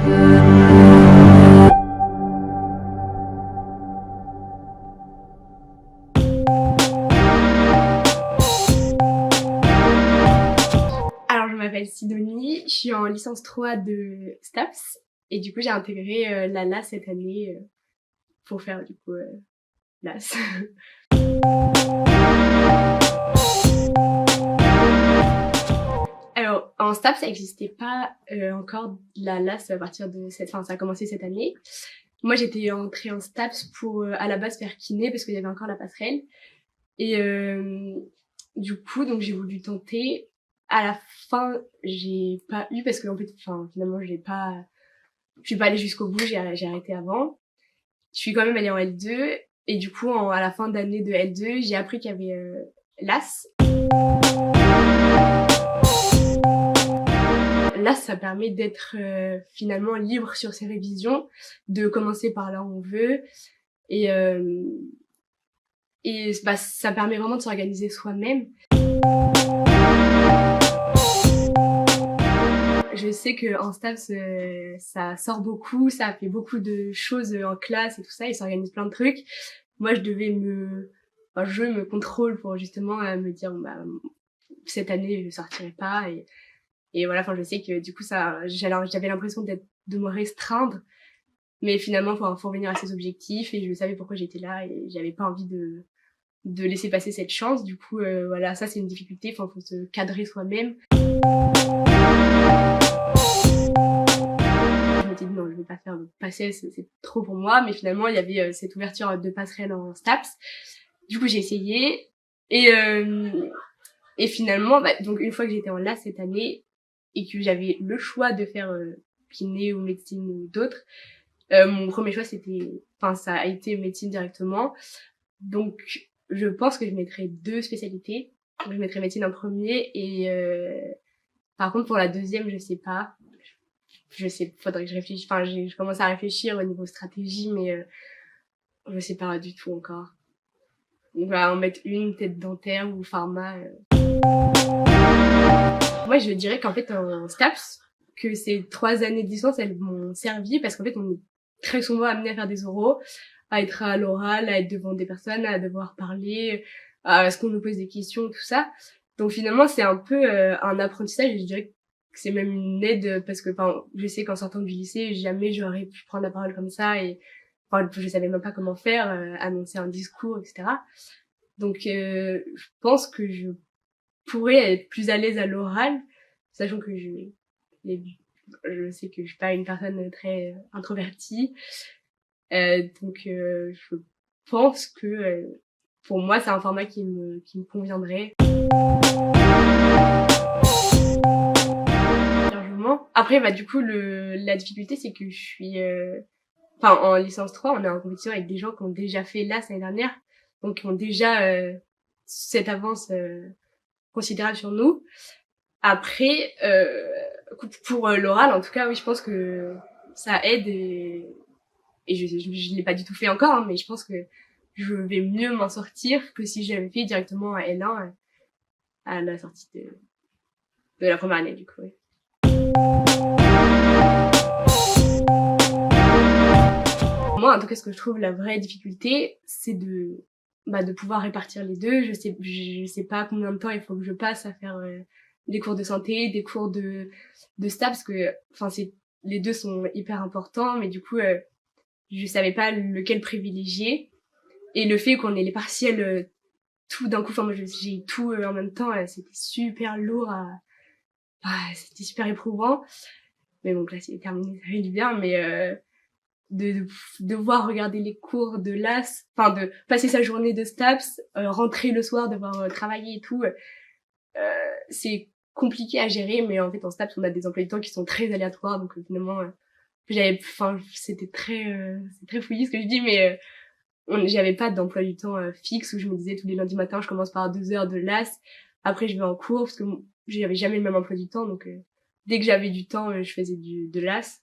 Alors, je m'appelle Sidonie, je suis en licence 3 de STAPS et du coup j'ai intégré la LAS cette année pour faire du coup LAS. Alors, en STAPS, ça n'existait pas encore la LAS à partir de enfin ça a commencé cette année. Moi j'étais entrée en STAPS pour à la base faire kiné parce qu'il y avait encore la passerelle et du coup donc j'ai voulu tenter. À la fin, j'ai pas eu parce que en fait, finalement, je suis pas allée jusqu'au bout, j'ai arrêté avant. Je suis quand même allée en L2 et du coup, à la fin d'année de L2, j'ai appris qu'il y avait l'AS. L'AS, ça permet d'être finalement libre sur ses révisions, de commencer par là où on veut et bah, ça permet vraiment de s'organiser soi-même. Je sais qu'en STAPS, ça sort beaucoup, ça fait beaucoup de choses en classe et tout ça, ils s'organisent plein de trucs. Moi, je me contrôle pour justement me dire, bah, cette année, je sortirai pas et voilà, je sais que du coup, j'avais l'impression de me restreindre, mais finalement, faut revenir à ses objectifs et je savais pourquoi j'étais là et j'avais pas envie de laisser passer cette chance. Du coup, voilà, ça, c'est une difficulté, faut se cadrer soi-même. Je m'étais dit non, je vais pas faire le passerelle, c'est trop pour moi, mais finalement il y avait cette ouverture de passerelle en STAPS. Du coup j'ai essayé et finalement bah, donc une fois que j'étais en LAS cette année et que j'avais le choix de faire kiné ou médecine ou d'autres, mon premier choix ça a été médecine directement. Donc je pense que je mettrais 2 spécialités. Je mettrais médecine en premier et par contre pour la deuxième je sais pas. Faudrait que je réfléchisse. Je commence à réfléchir au niveau stratégie, mais je sais pas du tout encore. On va en mettre une, peut-être dentaire ou pharma. Moi, je dirais qu'en fait, en STAPS, que ces 3 années de licence, elles m'ont servi parce qu'en fait, on est très souvent amené à faire des oraux, à être à l'oral, à être devant des personnes, à devoir parler, à ce qu'on nous pose des questions, tout ça. Donc finalement, c'est un peu un apprentissage et je dirais que c'est même une aide parce que je sais qu'en sortant du lycée, jamais j'aurais pu prendre la parole comme ça et je savais même pas comment faire, annoncer un discours, etc. Donc je pense que je pourrais être plus à l'aise à l'oral, sachant que je sais que je suis pas une personne très introvertie. Donc je pense que pour moi c'est un format qui me conviendrait largement. Après bah du coup la difficulté c'est que je suis en licence 3, on est en compétition avec des gens qui ont déjà fait l'AS l'année dernière, donc qui ont déjà cette avance considérable sur nous. Après, pour l'oral, en tout cas, oui, je pense que ça aide et je l'ai pas du tout fait encore, hein, mais je pense que je vais mieux m'en sortir que si j'avais fait directement à L1 à la sortie de la première année, du coup. Ouais. Moi, en tout cas, ce que je trouve la vraie difficulté, c'est de pouvoir répartir les deux. Je sais pas combien de temps il faut que je passe à faire des cours de santé, des cours de STAPS, parce que, les deux sont hyper importants, mais du coup, je savais pas lequel privilégier. Et le fait qu'on ait les partiels tout d'un coup, moi, j'ai tout en même temps, c'était super lourd c'était super éprouvant. Mais bon, là, c'est terminé, ça fait du bien, mais de devoir regarder les cours de l'AS, de passer sa journée de STAPS, rentrer le soir, devoir travailler et tout, c'est compliqué à gérer, mais en fait en STAPS on a des emplois du temps qui sont très aléatoires, donc finalement c'est très fouillis ce que je dis, mais j'avais pas d'emploi du temps fixe où je me disais tous les lundis matins je commence par 2 heures de l'AS, après je vais en cours parce que j'avais jamais le même emploi du temps, donc dès que j'avais du temps je faisais de l'AS.